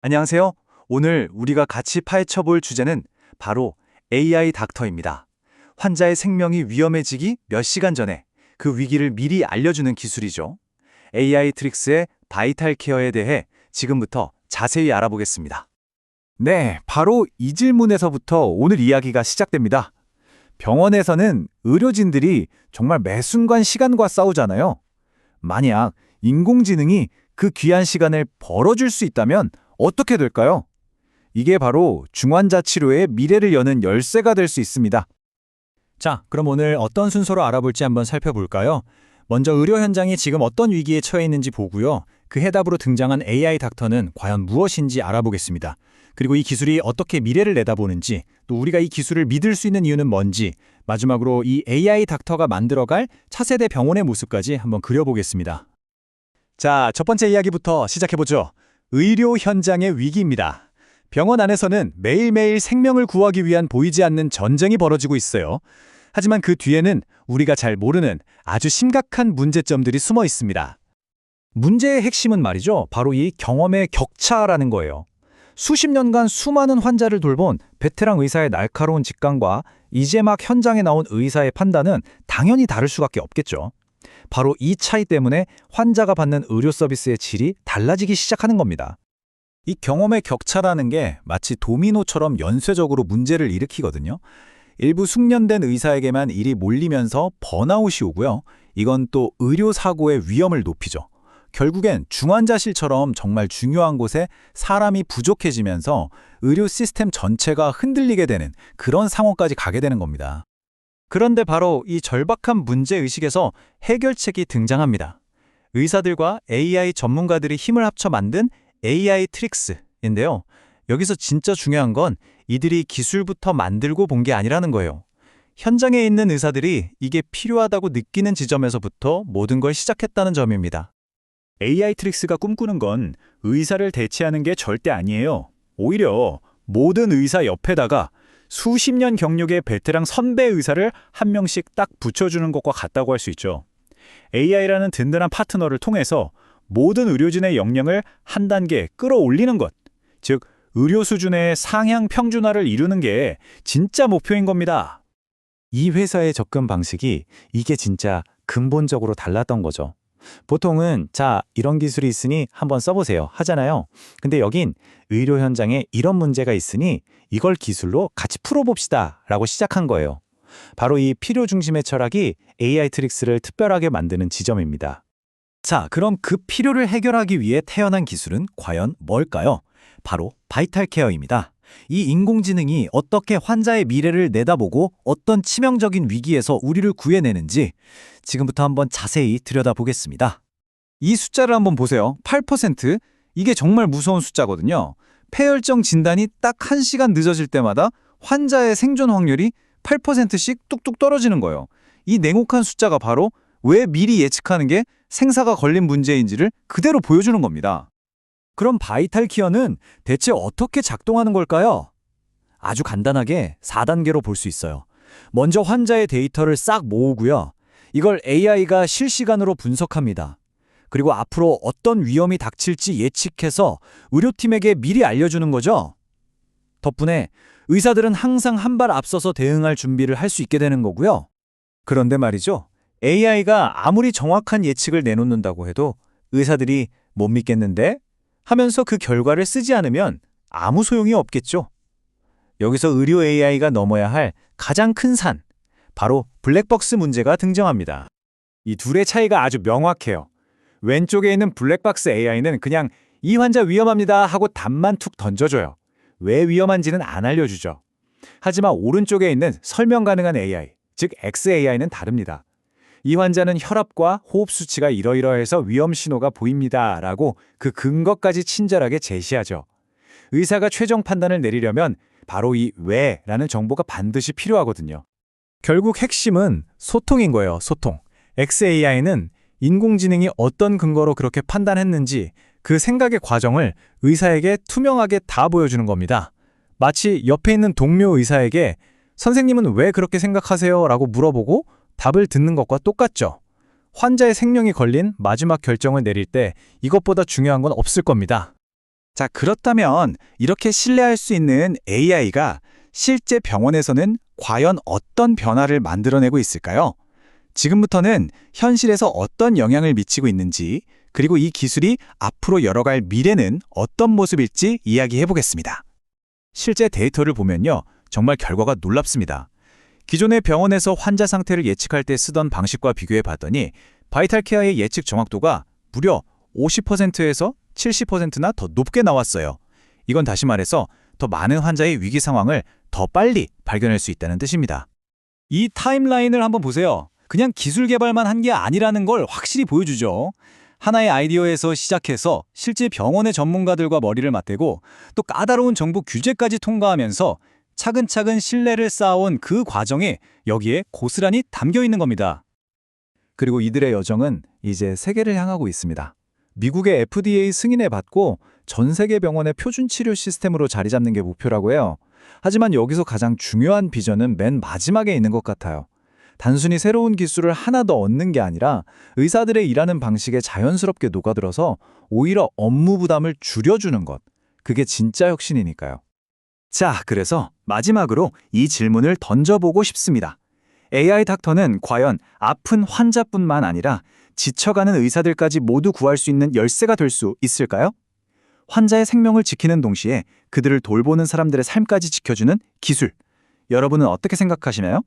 안녕하세요. 오늘 우리가 같이 파헤쳐 볼 주제는 바로 AI 닥터입니다. 환자의 생명이 위험해지기 몇 시간 전에 그 위기를 미리 알려주는 기술이죠. AI 트릭스의 바이탈 케어에 대해 지금부터 자세히 알아보겠습니다. 네, 바로 이 질문에서부터 오늘 이야기가 시작됩니다. 병원에서는 의료진들이 정말 매 순간 시간과 싸우잖아요. 만약 인공지능이 그 귀한 시간을 벌어줄 수 있다면 어떻게 될까요? 이게 바로 중환자 치료의 미래를 여는 열쇠가 될 수 있습니다. 자, 그럼 오늘 어떤 순서로 알아볼지 한번 살펴볼까요? 먼저 의료 현장이 지금 어떤 위기에 처해 있는지 보고요. 그 해답으로 등장한 AI 닥터는 과연 무엇인지 알아보겠습니다. 그리고 이 기술이 어떻게 미래를 내다보는지, 또 우리가 이 기술을 믿을 수 있는 이유는 뭔지, 마지막으로 이 AI 닥터가 만들어갈 차세대 병원의 모습까지 한번 그려보겠습니다. 자, 첫 번째 이야기부터 시작해보죠. 의료 현장의 위기입니다. 병원 안에서는 매일매일 생명을 구하기 위한 보이지 않는 전쟁이 벌어지고 있어요. 하지만 그 뒤에는 우리가 잘 모르는 아주 심각한 문제점들이 숨어 있습니다. 문제의 핵심은 말이죠. 바로 이 경험의 격차라는 거예요. 수십 년간 수많은 환자를 돌본 베테랑 의사의 날카로운 직감과 이제 막 현장에 나온 의사의 판단은 당연히 다를 수밖에 없겠죠. 바로 이 차이 때문에 환자가 받는 의료 서비스의 질이 달라지기 시작하는 겁니다. 이 경험의 격차라는 게 마치 도미노처럼 연쇄적으로 문제를 일으키거든요. 일부 숙련된 의사에게만 일이 몰리면서 번아웃이 오고요. 이건 또 의료사고의 위험을 높이죠. 결국엔 중환자실처럼 정말 중요한 곳에 사람이 부족해지면서 의료 시스템 전체가 흔들리게 되는 그런 상황까지 가게 되는 겁니다. 그런데 바로 이 절박한 문제의식에서 해결책이 등장합니다. 의사들과 AI 전문가들이 힘을 합쳐 만든 AI 트릭스인데요. 여기서 진짜 중요한 건 이들이 기술부터 만들고 본 게 아니라는 거예요. 현장에 있는 의사들이 이게 필요하다고 느끼는 지점에서부터 모든 걸 시작했다는 점입니다. AI 트릭스가 꿈꾸는 건 의사를 대체하는 게 절대 아니에요. 오히려 모든 의사 옆에다가 수십 년 경력의 베테랑 선배 의사를 한 명씩 딱 붙여주는 것과 같다고 할 수 있죠. AI라는 든든한 파트너를 통해서 모든 의료진의 역량을 한 단계 끌어올리는 것, 즉 의료 수준의 상향 평준화를 이루는 게 진짜 목표인 겁니다. 이 회사의 접근 방식이 이게 진짜 근본적으로 달랐던 거죠. 보통은 자, 이런 기술이 있으니 한번 써보세요 하잖아요. 근데 여긴 의료 현장에 이런 문제가 있으니 이걸 기술로 같이 풀어봅시다 라고 시작한 거예요. 바로 이 필요 중심의 철학이 AI 트릭스를 특별하게 만드는 지점입니다. 자, 그럼 그 필요를 해결하기 위해 태어난 기술은 과연 뭘까요? 바로 바이탈 케어입니다. 이 인공지능이 어떻게 환자의 미래를 내다보고 어떤 치명적인 위기에서 우리를 구해내는지 지금부터 한번 자세히 들여다보겠습니다. 이 숫자를 한번 보세요. 8%. 이게 정말 무서운 숫자거든요. 폐혈증 진단이 딱 1시간 늦어질 때마다 환자의 생존 확률이 8%씩 뚝뚝 떨어지는 거예요. 이 냉혹한 숫자가 바로 왜 미리 예측하는 게 생사가 걸린 문제인지를 그대로 보여주는 겁니다. 그럼 바이탈 케어는 대체 어떻게 작동하는 걸까요? 아주 간단하게 4단계로 볼 수 있어요. 먼저 환자의 데이터를 싹 모으고요. 이걸 AI가 실시간으로 분석합니다. 그리고 앞으로 어떤 위험이 닥칠지 예측해서 의료팀에게 미리 알려주는 거죠. 덕분에 의사들은 항상 한 발 앞서서 대응할 준비를 할 수 있게 되는 거고요. 그런데 말이죠. AI가 아무리 정확한 예측을 내놓는다고 해도 의사들이 못 믿겠는데? 하면서 그 결과를 쓰지 않으면 아무 소용이 없겠죠. 여기서 의료 AI가 넘어야 할 가장 큰 산, 바로 블랙박스 문제가 등장합니다. 이 둘의 차이가 아주 명확해요. 왼쪽에 있는 블랙박스 AI는 그냥 이 환자 위험합니다 하고 답만 툭 던져줘요. 왜 위험한지는 안 알려주죠. 하지만 오른쪽에 있는 설명 가능한 AI, 즉 XAI는 다릅니다. 이 환자는 혈압과 호흡 수치가 이러이러해서 위험 신호가 보입니다 라고 그 근거까지 친절하게 제시하죠. 의사가 최종 판단을 내리려면 바로 이 왜라는 정보가 반드시 필요하거든요. 결국 핵심은 소통인 거예요, 소통. XAI는 인공지능이 어떤 근거로 그렇게 판단했는지 그 생각의 과정을 의사에게 투명하게 다 보여주는 겁니다. 마치 옆에 있는 동료 의사에게 선생님은 왜 그렇게 생각하세요? 라고 물어보고 답을 듣는 것과 똑같죠. 환자의 생명이 걸린 마지막 결정을 내릴 때 이것보다 중요한 건 없을 겁니다. 자, 그렇다면 이렇게 신뢰할 수 있는 AI가 실제 병원에서는 과연 어떤 변화를 만들어내고 있을까요? 지금부터는 현실에서 어떤 영향을 미치고 있는지, 그리고 이 기술이 앞으로 열어갈 미래는 어떤 모습일지 이야기해 보겠습니다. 실제 데이터를 보면요, 정말 결과가 놀랍습니다. 기존의 병원에서 환자 상태를 예측할 때 쓰던 방식과 비교해 봤더니 바이탈케어의 예측 정확도가 무려 50%에서 70%나 더 높게 나왔어요. 이건 다시 말해서 더 많은 환자의 위기 상황을 더 빨리 발견할 수 있다는 뜻입니다. 이 타임라인을 한번 보세요. 그냥 기술 개발만 한 게 아니라는 걸 확실히 보여주죠. 하나의 아이디어에서 시작해서 실제 병원의 전문가들과 머리를 맞대고 또 까다로운 정부 규제까지 통과하면서 차근차근 신뢰를 쌓아온 그 과정이 여기에 고스란히 담겨 있는 겁니다. 그리고 이들의 여정은 이제 세계를 향하고 있습니다. 미국의 FDA 승인에 받고 전 세계 병원의 표준 치료 시스템으로 자리 잡는 게 목표라고 해요. 하지만 여기서 가장 중요한 비전은 맨 마지막에 있는 것 같아요. 단순히 새로운 기술을 하나 더 얻는 게 아니라 의사들의 일하는 방식에 자연스럽게 녹아들어서 오히려 업무 부담을 줄여주는 것. 그게 진짜 혁신이니까요. 자, 그래서 마지막으로 이 질문을 던져보고 싶습니다. AI 닥터는 과연 아픈 환자뿐만 아니라 지쳐가는 의사들까지 모두 구할 수 있는 열쇠가 될 수 있을까요? 환자의 생명을 지키는 동시에 그들을 돌보는 사람들의 삶까지 지켜주는 기술. 여러분은 어떻게 생각하시나요?